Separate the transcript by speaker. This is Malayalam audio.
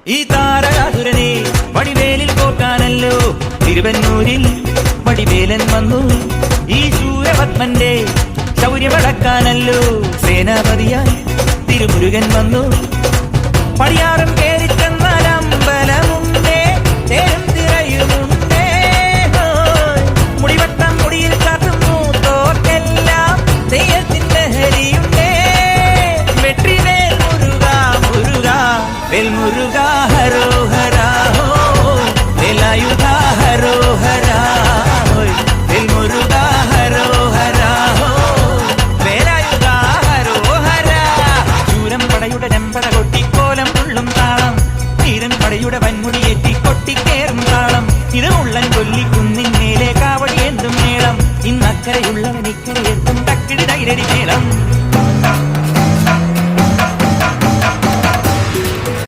Speaker 1: ഈ താരകാസുരനെ വടിവേലിൽ കോർക്കാനല്ലോ തിരുവന്നൂരിൽ വടിവേലൻ വന്നു. ഈ ശൂരപത്മന്റെ ശൗര്യമടക്കാനല്ലോ സേനാപതിയായി തിരുമുരുകൻ വന്നു. പടിയാറും കേറിച്ചെന്നാൽ അമ്പലമുണ്ടേ, തേരും തിരയുമുണ്ടേ. മുടിവട്ടം മുടിയിൽ കാട്ടും മൂത്തോർക്കെല്ലാം തെയ്യത്തിന്റെ ഹരിയുണ്ടേ. വെട്രിവേൽ മുരുകാ മുരുകാ വേൽ മുരുകാ ഹരോ ഹരാ ഹോ വേലായുധ